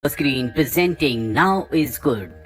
Screen presenting now is good.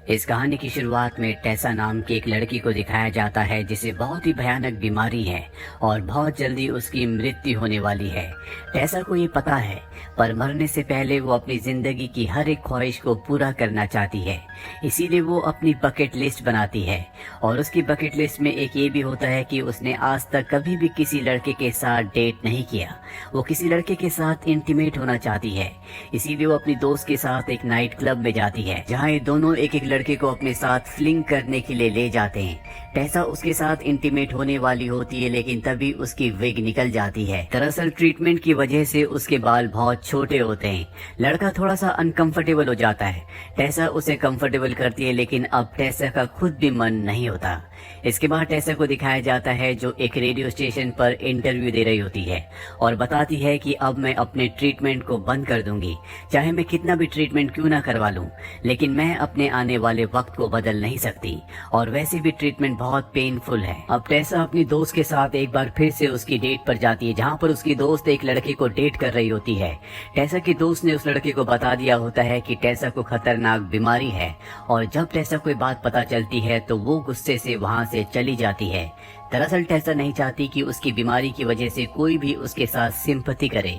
इस कहानी की शुरुआत में टेसा नाम की एक लड़की को दिखाया जाता है जिसे बहुत ही भयानक बीमारी है और बहुत जल्दी उसकी मृत्यु होने वाली है। टेसा को ये पता है, पर मरने से पहले वो अपनी जिंदगी की हर एक ख्वाहिश को पूरा करना चाहती है। इसीलिए वो अपनी बकेट लिस्ट बनाती है और उसकी बकेट लिस्ट में एक ये भी होता है कि उसने आज तक कभी भी किसी लड़के के साथ डेट नहीं किया। वो किसी लड़के के साथ इंटीमेट होना चाहती है। इसीलिए वो अपनी दोस्त के साथ एक नाइट क्लब में जाती है जहाँ ये दोनों एक एक लड़के को अपने साथ फ्लिंग करने के लिए ले जाते हैं। टेसा उसके साथ इंटीमेट होने वाली होती है, लेकिन तभी उसकी विग निकल जाती है। दरअसल ट्रीटमेंट की वजह से उसके बाल बहुत छोटे होते हैं। लड़का थोड़ा सा अनकंफर्टेबल हो जाता है। टेसा उसे कंफर्टेबल करती है, लेकिन अब टेसा का खुद भी मन नहीं होता। इसके बाद टेसा को दिखाया जाता है जो एक रेडियो स्टेशन पर इंटरव्यू दे रही होती है और बताती है कि अब मैं अपने ट्रीटमेंट को बंद कर दूंगी, चाहे मैं कितना भी ट्रीटमेंट क्यों ना करवा लूं, लेकिन मैं अपने आने वाले वक्त को बदल नहीं सकती और वैसे भी ट्रीटमेंट बहुत पेनफुल है। अब टेसा अपनी दोस्त के साथ एक बार फिर से उसकी डेट पर जाती है जहाँ पर उसकी दोस्त एक लड़के को डेट कर रही होती है। टेसा की दोस्त ने उस लड़के को बता दिया होता है कि टेसा को खतरनाक बीमारी है और जब टेसा को बात पता चलती है तो वो गुस्से से वहाँ से चली जाती है। दरअसल टेसा नहीं चाहती कि उसकी बीमारी की वजह से कोई भी उसके साथ सिंपैथी करे।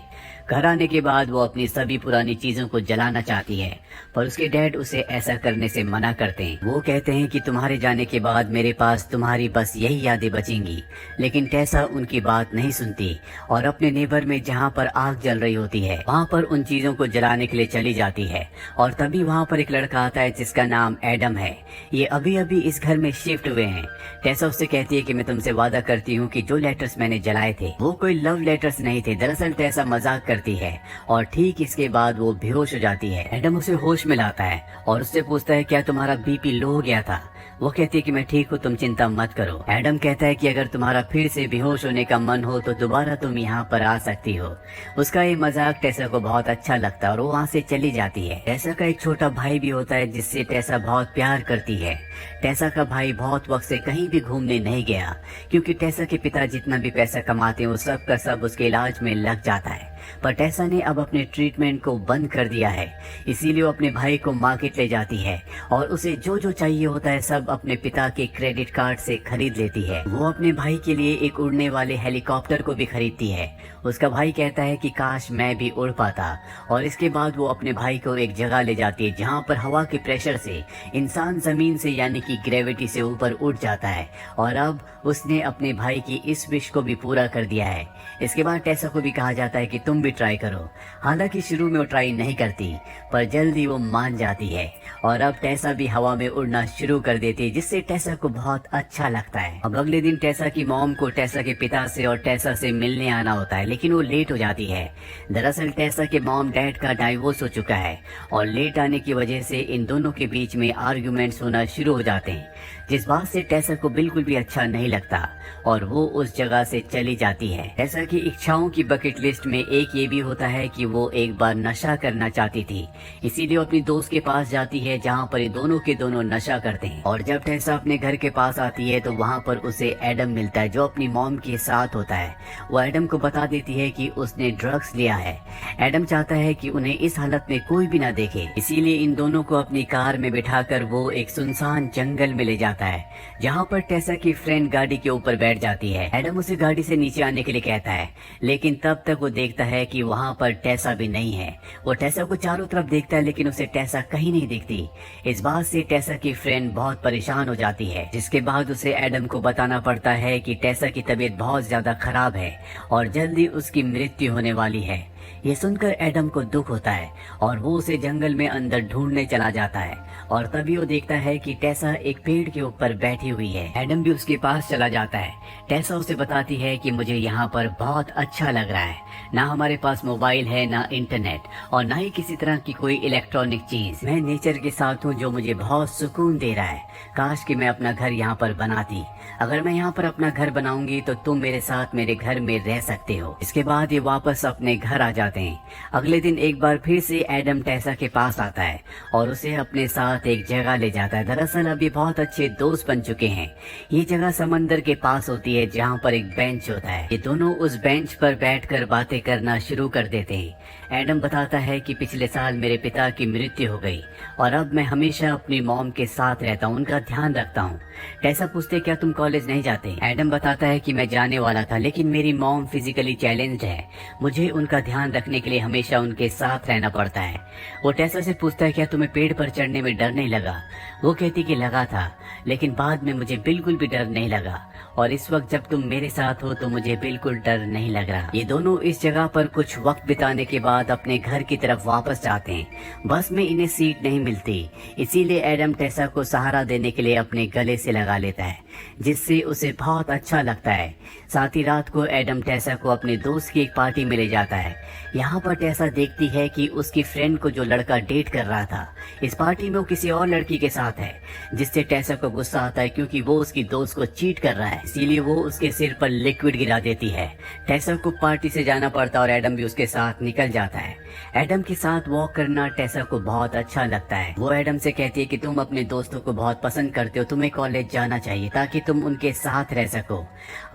घर आने के बाद वो अपनी सभी पुरानी चीजों को जलाना चाहती है, पर उसके डैड उसे ऐसा करने से मना करते हैं। वो कहते हैं कि तुम्हारे जाने के बाद मेरे पास तुम्हारी बस यही यादें बचेंगी, लेकिन टेसा उनकी बात नहीं सुनती और अपने नेबर में जहाँ पर आग जल रही होती है वहाँ पर उन चीजों को जलाने के लिए चली जाती है। और तभी वहाँ पर एक लड़का आता है जिसका नाम एडम है। ये अभी अभी इस घर में शिफ्ट हुए हैं। टेसा उससे कहती है कि मैं तुमसे वादा करती हूँ कि जो लेटर्स मैंने जलाए थे वो कोई लव लेटर्स नहीं थे। दरअसल टेसा मजाक करती है और ठीक इसके बाद वो बेहोश हो जाती है। एडम उसे होश में लाता है और उससे पूछता है क्या तुम्हारा बीपी लो हो गया था। वो कहती है कि मैं ठीक हूँ, तुम चिंता मत करो। एडम कहता है कि अगर तुम्हारा फिर से बेहोश होने का मन हो तो दोबारा तुम यहाँ पर आ सकती हो। उसका ये मजाक टेसा को बहुत अच्छा लगता है और वो वहाँ से चली जाती है। टेसा का एक छोटा भाई भी होता है जिससे टेसा बहुत प्यार करती है। टेसा का भाई बहुत वक्त से कहीं भी घूमने नहीं गया क्योंकि टेसा के पिता जितना भी पैसा कमाते हैं वो सब का सब उसके इलाज में लग जाता है। पर टेसा ने अब अपने ट्रीटमेंट को बंद कर दिया है, इसीलिए वो अपने भाई को मार्केट ले जाती है और उसे जो जो चाहिए होता है सब अपने पिता के क्रेडिट कार्ड से खरीद लेती है। वो अपने भाई के लिए एक उड़ने वाले हेलीकॉप्टर को भी खरीदती है। उसका भाई कहता है कि काश मैं भी उड़ पाता और इसके बाद वो अपने भाई को एक जगह ले जाती है जहाँ पर हवा के प्रेशर से इंसान जमीन से यानी कि ग्रेविटी से ऊपर उठ जाता है और अब उसने अपने भाई की इस विश को भी पूरा कर दिया है। इसके बाद टेसा को भी कहा जाता है कि तुम भी ट्राई करो। हालांकि शुरू में वो ट्राई नहीं करती, पर जल्दी वो मान जाती है और अब टेसा भी हवा में उड़ना शुरू कर देती है, जिससे टेसा को बहुत अच्छा लगता है। अब अगले दिन टेसा की मॉम को टेसा के पिता से और टेसा से मिलने आना होता है, लेकिन वो लेट हो जाती है। दरअसल टेसा के मॉम डैड का डाइवोर्स हो चुका है और लेट आने की वजह से इन दोनों के बीच में आर्ग्यूमेंट्स होना शुरू हो जाते हैं, जिस बात से टेसा को बिल्कुल भी अच्छा नहीं लगता और वो उस जगह से चली जाती है। टेसा की इच्छाओं की बकेट लिस्ट में एक ये भी होता है कि वो एक बार नशा करना चाहती थी, इसीलिए अपनी दोस्त के पास जाती है जहाँ पर ये दोनों के दोनों नशा करते हैं। और जब टेसा अपने घर के पास आती है तो वहाँ पर उसे एडम मिलता है जो अपनी मॉम के साथ होता है। वो एडम को बता देती है कि उसने ड्रग्स लिया है। एडम चाहता है कि उन्हें इस हालत में कोई भी ना देखे, इसीलिए इन दोनों को अपनी कार में बिठाकर वो एक सुनसान जंगल में ले जाता है जहाँ पर टेसा की फ्रेंड गाड़ी के ऊपर बैठ जाती है। एडम उसे गाड़ी से नीचे आने के लिए कहता है, लेकिन तब तक वो देखता है कि वहाँ पर टेसा भी नहीं है। वो टेसा को चारों तरफ देखता है लेकिन उसे टेसा कहीं नहीं दिखती। इस बात से टेसा की फ्रेंड बहुत परेशान हो जाती है, जिसके बाद उसे एडम को बताना पड़ता है कि टेसा की तबीयत बहुत ज्यादा खराब है और जल्दी उसकी मृत्यु होने वाली है। ये सुनकर एडम को दुख होता है और वो उसे जंगल में अंदर ढूंढने चला जाता है और तभी वो देखता है कि टेसा एक पेड़ के ऊपर बैठी हुई है। एडम भी उसके पास चला जाता है। टेसा उसे बताती है कि मुझे यहाँ पर बहुत अच्छा लग रहा है, ना हमारे पास मोबाइल है, ना इंटरनेट और ना ही किसी तरह की कोई इलेक्ट्रॉनिक चीज। मैं नेचर के साथ हूँ जो मुझे बहुत सुकून दे रहा है। काश कि मैं अपना घर यहाँ पर बनाती। अगर मैं यहाँ पर अपना घर बनाऊंगी तो तुम मेरे साथ मेरे घर में रह सकते हो। इसके बाद ये वापस अपने घर आ जाते हैं। अगले दिन एक बार फिर से एडम टेसा के पास आता है और उसे अपने साथ एक जगह ले जाता है। दरअसल अब ये बहुत अच्छे दोस्त बन चुके हैं। ये जगह समंदर के पास होती है जहाँ पर एक बेंच होता है। ये दोनों उस बेंच पर बैठकर बातें करना शुरू कर देते हैं। एडम बताता है कि पिछले साल मेरे पिता की मृत्यु हो गई और अब मैं हमेशा अपनी मॉम के साथ रहता हूँ, उनका ध्यान रखता हूँ। टेसा पूछते क्या तुम कॉलेज नहीं जाते? एडम बताता है कि मैं जाने वाला था लेकिन मेरी मॉम फिजिकली चैलेंज्ड है, मुझे उनका ध्यान रखने के लिए हमेशा उनके साथ रहना पड़ता है। वो टेसा से पूछता है क्या तुम्हें पेड़ पर चढ़ने में डर नहीं लगा? वो कहती कि लगा था लेकिन बाद में मुझे बिल्कुल भी डर नहीं लगा और इस वक्त जब तुम मेरे साथ हो तो मुझे बिल्कुल डर नहीं लग रहा। ये दोनों इस जगह पर कुछ वक्त बिताने के बाद अपने घर की तरफ वापस जाते हैं। बस में इन्हें सीट नहीं मिलती, इसीलिए एडम टेसा को सहारा देने के लिए अपने गले से लगा लेता है जिससे उसे बहुत अच्छा लगता है। साथ ही रात को एडम टेसा को अपने दोस्त की एक पार्टी में ले जाता है। यहाँ पर टेसा देखती है कि उसकी फ्रेंड को जो लड़का डेट कर रहा था इस पार्टी में वो किसी और लड़की के साथ है, जिससे टेसा को गुस्सा आता है क्योंकि वो उसकी दोस्त को चीट कर रहा है। इसीलिए वो उसके सिर पर लिक्विड गिरा देती है। टेसा को पार्टी से जाना पड़ता है और एडम भी उसके साथ निकल जाता है। एडम के साथ वॉक करना टेसा को बहुत अच्छा लगता है। वो एडम से कहती है कि तुम अपने दोस्तों को बहुत पसंद करते हो, तुम्हें कॉलेज जाना चाहिए ताकि तुम उनके साथ रह सको।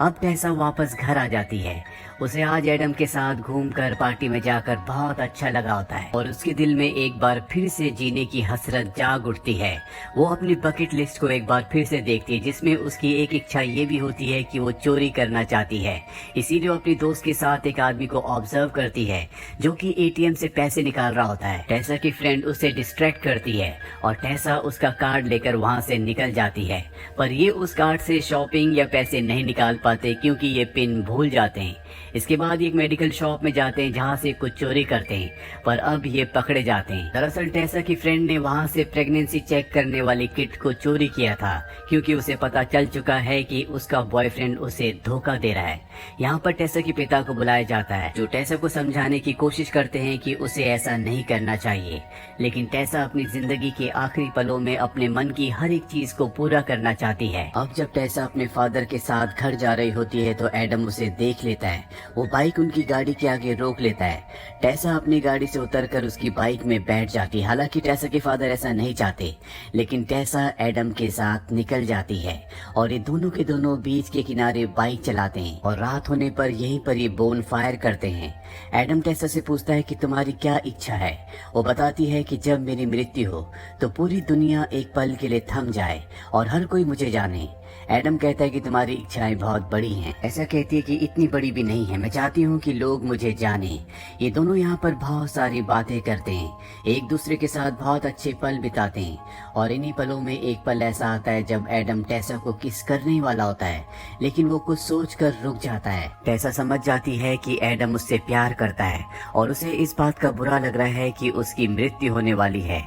अब टेसा वापस घर आ जाती है। उसे आज एडम के साथ घूमकर पार्टी में जाकर बहुत अच्छा लगा होता है और उसके दिल में एक बार फिर से जीने की हसरत जाग उठती है। वो अपनी बकेट लिस्ट को एक बार फिर से देखती है जिसमें उसकी एक इच्छा ये भी होती है कि वो चोरी करना चाहती है। इसीलिए वो अपनी दोस्त के साथ एक आदमी को ऑब्जर्व करती है जो कि एटीएम से पैसे निकाल रहा होता है। टेसा की फ्रेंड उसे डिस्ट्रैक्ट करती है और टेसा उसका कार्ड लेकर वहाँ से निकल जाती है, पर ये उस कार्ड से शॉपिंग या पैसे नहीं निकाल पाते क्योंकि ये पिन भूल जाते हैं। इसके बाद एक मेडिकल शॉप में जाते हैं जहाँ से कुछ चोरी करते हैं, पर अब ये पकड़े जाते हैं। दरअसल टेसा की फ्रेंड ने वहाँ से प्रेगनेंसी चेक करने वाली किट को चोरी किया था क्योंकि उसे पता चल चुका है कि उसका बॉयफ्रेंड उसे धोखा दे रहा है। यहाँ पर टेसा के पिता को बुलाया जाता है जो टेसा को समझाने की कोशिश करते हैं कि उसे ऐसा नहीं करना चाहिए, लेकिन टेसा अपनी जिंदगी के आखिरी पलों में अपने मन की हर एक चीज को पूरा करना चाहती है। अब जब टेसा अपने फादर के साथ घर जा रही होती है तो एडम उसे देख लेता है। वो बाइक उनकी गाड़ी के आगे रोक लेता है। टेसा अपनी गाड़ी से उतरकर उसकी बाइक में बैठ जाती है। हालांकि टेसा के फादर ऐसा नहीं चाहते, लेकिन टेसा एडम के साथ निकल जाती है और ये दोनों के दोनों बीच के किनारे बाइक चलाते हैं और रात होने पर यहीं पर ये बोन फायर करते हैं। एडम टेसा से पूछता है कि तुम्हारी क्या इच्छा है? वो बताती है कि जब मेरी मृत्यु हो तो पूरी दुनिया एक पल के लिए थम जाए और हर कोई मुझे जाने। एडम कहता है कि तुम्हारी इच्छाएं बहुत बड़ी हैं। ऐसा कहती है कि इतनी बड़ी भी नहीं है, मैं चाहती हूँ कि लोग मुझे जाने। ये दोनों यहाँ पर बहुत सारी बातें करते हैं, एक दूसरे के साथ बहुत अच्छे पल बिताते हैं और इन्हीं पलों में एक पल ऐसा आता है जब एडम टेसा को किस करने वाला होता है, लेकिन वो कुछ सोचकर रुक जाता है। टेसा समझ जाती है कि एडम उससे प्यार करता है और उसे इस बात का बुरा लग रहा है कि उसकी मृत्यु होने वाली है।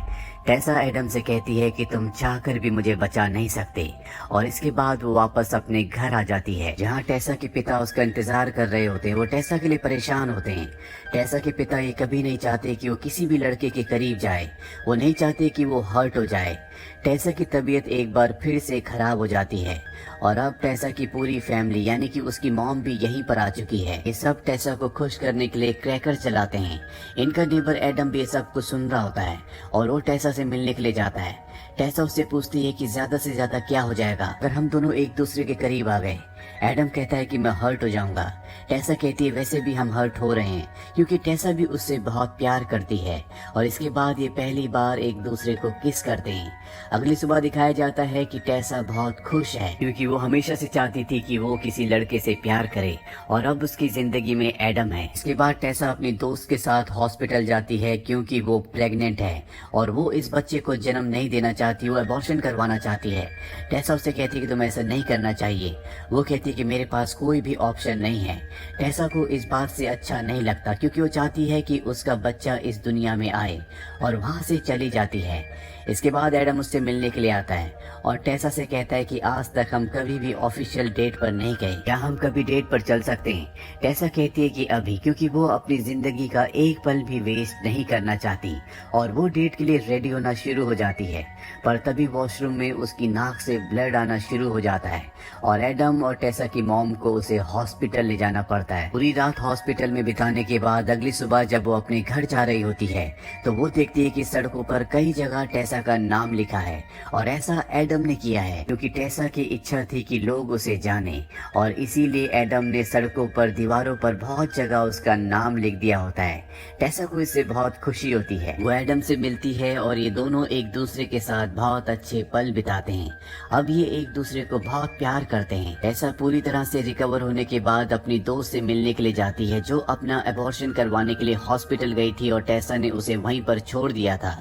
टेसा एडम से कहती है कि तुम चाहकर भी मुझे बचा नहीं सकते और इसके बाद वो वापस अपने घर आ जाती है जहाँ टेसा के पिता उसका इंतजार कर रहे होते हैं। वो टेसा के लिए परेशान होते हैं। टेसा के पिता ये कभी नहीं चाहते कि वो किसी भी लड़के के करीब जाए, वो नहीं चाहते कि वो हर्ट हो जाए। टेसा की तबीयत एक बार फिर से खराब हो जाती है और अब टेसा की पूरी फैमिली यानी कि उसकी मॉम भी यहीं पर आ चुकी है। ये सब टेसा को खुश करने के लिए क्रैकर चलाते हैं। इनका नेबर एडम भी ये सब कुछ सुन रहा होता है और वो टेसा से मिलने के लिए जाता है। टेसा उससे पूछती है कि ज्यादा से ज्यादा क्या हो जाएगा अगर हम दोनों एक दूसरे के करीब आ गए। एडम कहता है कि मैं हर्ट हो जाऊंगा। टेसा कहती है वैसे भी हम हर्ट हो रहे हैं क्योंकि टेसा भी उससे बहुत प्यार करती है और इसके बाद ये पहली बार एक दूसरे को किस करते हैं। अगली सुबह दिखाया जाता है कि टेसा बहुत खुश है क्योंकि वो हमेशा से चाहती थी कि वो किसी लड़के से प्यार करे और अब उसकी जिंदगी में एडम है। इसके बाद टेसा अपनी दोस्त के साथ हॉस्पिटल जाती है क्योंकि वो प्रेग्नेंट है और वो इस बच्चे को जन्म नहीं देना चाहती, वो अबॉर्शन करवाना चाहती है। टेसा उससे कहती है कि तुम्हें ऐसा नहीं करना चाहिए। वो कहती है कि मेरे पास कोई भी ऑप्शन नहीं है। टेसा को इस बात से अच्छा नहीं लगता क्योंकि वो चाहती है कि उसका बच्चा इस दुनिया में आए और वहाँ से चली जाती है। इसके बाद एडम उससे मिलने के लिए आता है और टेसा से कहता है कि आज तक हम कभी भी ऑफिशियल डेट पर नहीं गए, क्या हम कभी डेट पर चल सकते हैं? टेसा कहती है कि अभी, क्योंकि वो अपनी जिंदगी का एक पल भी वेस्ट नहीं करना चाहती और वो डेट के लिए रेडी होना शुरू हो जाती है। पर तभी वॉशरूम में उसकी नाक से ब्लड आना शुरू हो जाता है और एडम और टेसा की मॉम को उसे हॉस्पिटल ले जाना पड़ता है। पूरी रात हॉस्पिटल में बिताने के बाद अगली सुबह जब वो अपने घर जा रही होती है तो वो देखती है कि सड़कों पर कई जगह टेसा का नाम लिखा है और ऐसा एडम ने किया है क्योंकि टेसा की इच्छा थी कि लोग उसे जाने और इसीलिए एडम ने सड़कों पर दीवारों पर बहुत जगह उसका नाम लिख दिया होता है। टेसा को इससे बहुत खुशी होती है। वो एडम से मिलती है और ये दोनों एक दूसरे के साथ बहुत अच्छे पल बिताते हैं। अब ये एक दूसरे को बहुत प्यार करते हैं। टेसा पूरी तरह से रिकवर होने के बाद अपनी दोस्त से मिलने के लिए जाती है जो अपना एबॉर्शन करवाने के लिए हॉस्पिटल गई थी और टेसा ने उसे वहीं पर छोड़ दिया था।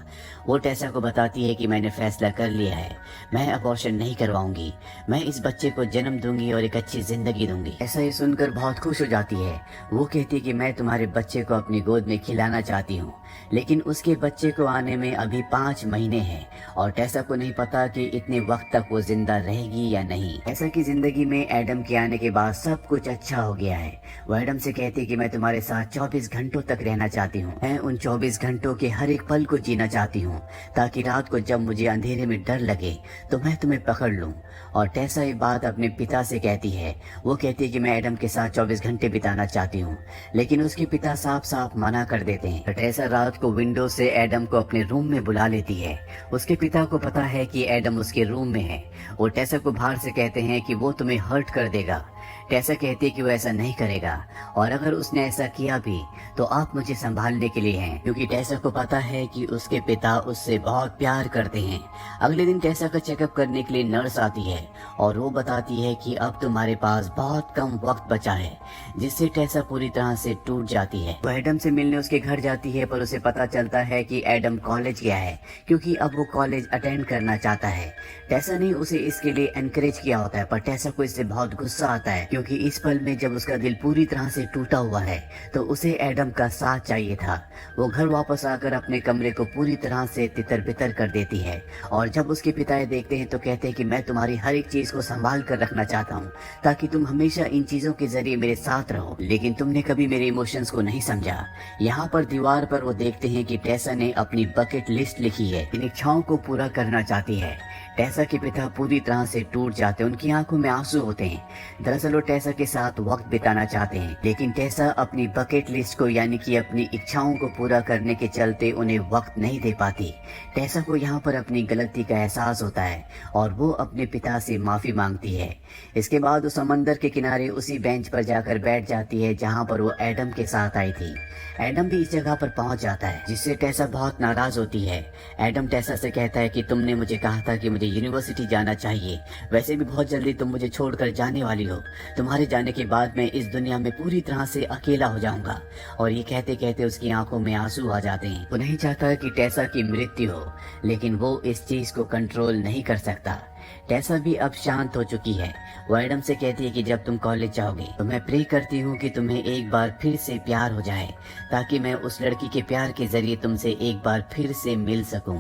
वो टेसा को बताती है कि मैंने फैसला कर लिया है, मैं एबॉर्शन नहीं करवाऊंगी, मैं इस बच्चे को जन्म दूंगी और एक अच्छी जिंदगी दूंगी। ऐसा ये सुनकर बहुत खुश हो जाती है। वो कहती है कि मैं तुम्हारे बच्चे को अपनी गोद में खिलाना चाहती हूँ, लेकिन उसके बच्चे को आने में अभी 5 महीने हैं और टेसा को नहीं पता कि इतने वक्त तक वो जिंदा रहेगी या नहीं। टेसा की जिंदगी में एडम के आने के बाद सब कुछ अच्छा हो गया है। वो एडम से कहती है कि मैं तुम्हारे साथ 24 घंटों तक रहना चाहती हूँ, मैं उन 24 घंटों के हर एक पल को जीना चाहती हूँ ताकि रात को जब मुझे अंधेरे में डर लगे तो मैं तुम्हें पकड़ लूं। और टेसा ये बात अपने पिता से कहती है। वो कहती है कि मैं एडम के साथ 24 घंटे बिताना चाहती हूँ, लेकिन उसके पिता साफ साफ मना कर देते हैं। टेसा रात को विंडो से एडम को अपने रूम में बुला लेती है। उसके पिता को पता है कि एडम उसके रूम में है। वो टेसा को बाहर से कहते हैं कि वो तुम्हें हर्ट कर देगा। टेसा कहती है कि वो ऐसा नहीं करेगा और अगर उसने ऐसा किया भी तो आप मुझे संभालने के लिए हैं, क्योंकि टेसा को पता है कि उसके पिता उससे बहुत प्यार करते हैं। अगले दिन टेसा का चेकअप करने के लिए नर्स आती है और वो बताती है कि अब तुम्हारे पास बहुत कम वक्त बचा है, जिससे टेसा पूरी तरह से टूट जाती है। वो एडम से मिलने उसके घर जाती है पर उसे पता चलता है कि एडम कॉलेज गया है क्योंकि अब वो कॉलेज अटेंड करना चाहता है। टेसा ने उसे इसके लिए एनकरेज किया होता है पर टेसा को इससे बहुत गुस्सा आता है क्योंकि इस पल में जब उसका दिल पूरी तरह से टूटा हुआ है तो उसे एडम का साथ चाहिए था। वो घर वापस आकर अपने कमरे को पूरी तरह से तितर बितर कर देती है और जब उसके पिता ये देखते हैं तो कहते हैं कि मैं तुम्हारी हर एक चीज को संभाल कर रखना चाहता हूँ ताकि तुम हमेशा इन चीजों के जरिए मेरे साथ रहो, लेकिन तुमने कभी मेरे इमोशंस को नहीं समझा। यहाँ पर दीवार पर वो देखते हैं कि टेसा ने अपनी बकेट लिस्ट लिखी है, इन इच्छाओं को पूरा करना चाहती है। टेसा के पिता पूरी तरह से टूट जाते हैं, उनकी आंखों में आंसू होते हैं। दरअसल वो टेसा के साथ वक्त बिताना चाहते हैं, लेकिन टेसा अपनी बकेट लिस्ट को यानी कि अपनी इच्छाओं को पूरा करने के चलते उन्हें वक्त नहीं दे पाती। टेसा को यहाँ पर अपनी गलती का एहसास होता है और वो अपने पिता से माफी मांगती है। इसके बाद वो समंदर के किनारे उसी बेंच पर जाकर बैठ जाती है जहाँ पर वो एडम के साथ आई थी। एडम भी इस जगह पर पहुंच जाता है जिससे टेसा बहुत नाराज होती है। एडम टेसा से कहता है कि तुमने मुझे कहा था कि मुझे यूनिवर्सिटी जाना चाहिए, वैसे भी बहुत जल्दी तुम मुझे छोड़कर जाने वाली हो, तुम्हारे जाने के बाद मैं इस दुनिया में पूरी तरह से अकेला हो जाऊंगा। और ये कहते कहते उसकी आंखों में आंसू आ जाते हैं। वो नहीं चाहता कि टेसा की मृत्यु हो, लेकिन वो इस चीज को कंट्रोल नहीं कर सकता। टेसा भी अब शांत हो चुकी है। वो एडम से कहती है कि जब तुम कॉलेज जाओगे तो मैं प्रे करती हूँ कि तुम्हें एक बार फिर से प्यार हो जाए ताकि मैं उस लड़की के प्यार के जरिए तुमसे एक बार फिर से मिल सकूं।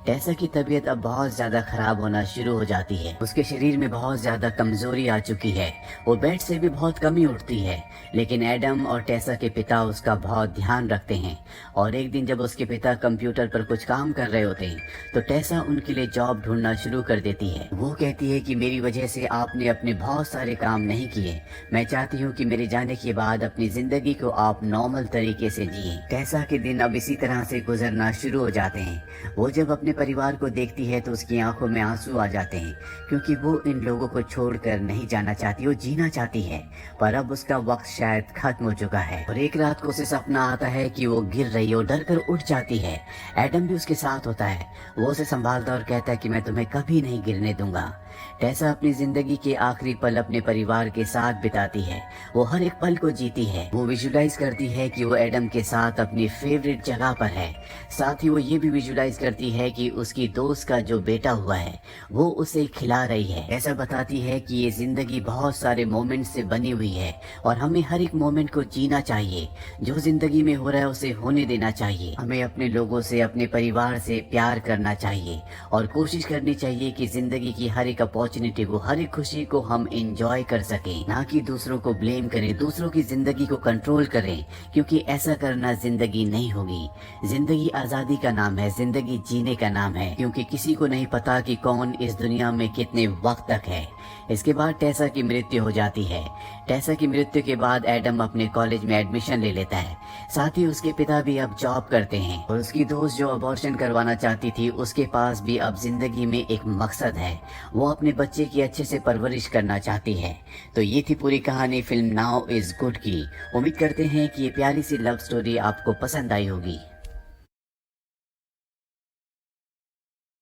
टेसा की तबीयत अब बहुत ज्यादा खराब होना शुरू हो जाती है। उसके शरीर में बहुत ज्यादा कमजोरी आ चुकी है। वो बेड से भी बहुत कम ही उठती है, लेकिन एडम और टेसा के पिता उसका बहुत ध्यान रखते हैं। और एक दिन जब उसके पिता कंप्यूटर पर कुछ काम कर रहे होते हैं तो टेसा उनके लिए जॉब ढूंढना शुरू कर देती है। वो कहती है कि मेरी वजह से आपने अपने बहुत सारे काम नहीं किए, मैं चाहती हूँ कि मेरे जाने के बाद अपनी जिंदगी को आप नॉर्मल तरीके से जिए। टेसा के दिन अब इसी तरह से गुजरना शुरू हो जाते हैं। वो जब अपने परिवार को देखती है तो उसकी आंखों में आंसू आ जाते हैं क्योंकि वो इन लोगों को छोड़कर नहीं जाना चाहती, वो जीना चाहती है, पर अब उसका वक्त शायद खत्म हो चुका है। और एक रात को उसे सपना आता है कि वो गिर रही है और डर कर उठ जाती है। एडम भी उसके साथ होता है। वो उसे संभालता और कहता है कि मैं तुम्हें कभी नहीं गिरने दूंगा। टेसा अपनी जिंदगी के आखिरी पल अपने परिवार के साथ बिताती है। वो हर एक पल को जीती है। वो विजुलाइज करती है कि वो एडम के साथ अपनी फेवरेट जगह पर है। साथ ही वो ये भी विजुलाइज करती है कि उसकी दोस्त का जो बेटा हुआ है वो उसे खिला रही है। ऐसा बताती है कि ये जिंदगी बहुत सारे मोमेंट से बनी हुई है और हमें हर एक मोमेंट को जीना चाहिए। जो जिंदगी में हो रहा है उसे होने देना चाहिए। हमें अपने लोगों से, अपने परिवार से प्यार करना चाहिए और कोशिश करनी चाहिए कि जिंदगी जिंदगी की हर एक अपॉर्चुनिटी को, हर एक खुशी को हम एंजॉय कर सकें, ना कि दूसरों को ब्लेम करें, दूसरों की जिंदगी को कंट्रोल करें, क्योंकि ऐसा करना जिंदगी नहीं होगी। जिंदगी आजादी का नाम है, जिंदगी जीने का नाम है, क्योंकि किसी को नहीं पता कि कौन इस दुनिया में कितने वक्त तक है। इसके बाद टेसा की मृत्यु हो जाती है। टेसा की मृत्यु के बाद एडम अपने कॉलेज में एडमिशन ले लेता है। साथ ही उसके पिता भी अब जॉब करते हैं और उसकी दोस्त जो अबॉर्शन करवाना चाहती थी, उसके पास भी अब जिंदगी में एक मकसद है। वो अपने बच्चे की अच्छे से परवरिश करना चाहती है। तो ये थी पूरी कहानी फिल्म नाउ इज गुड की। उम्मीद करते हैं कि ये प्यारी सी लव स्टोरी आपको पसंद आई होगी।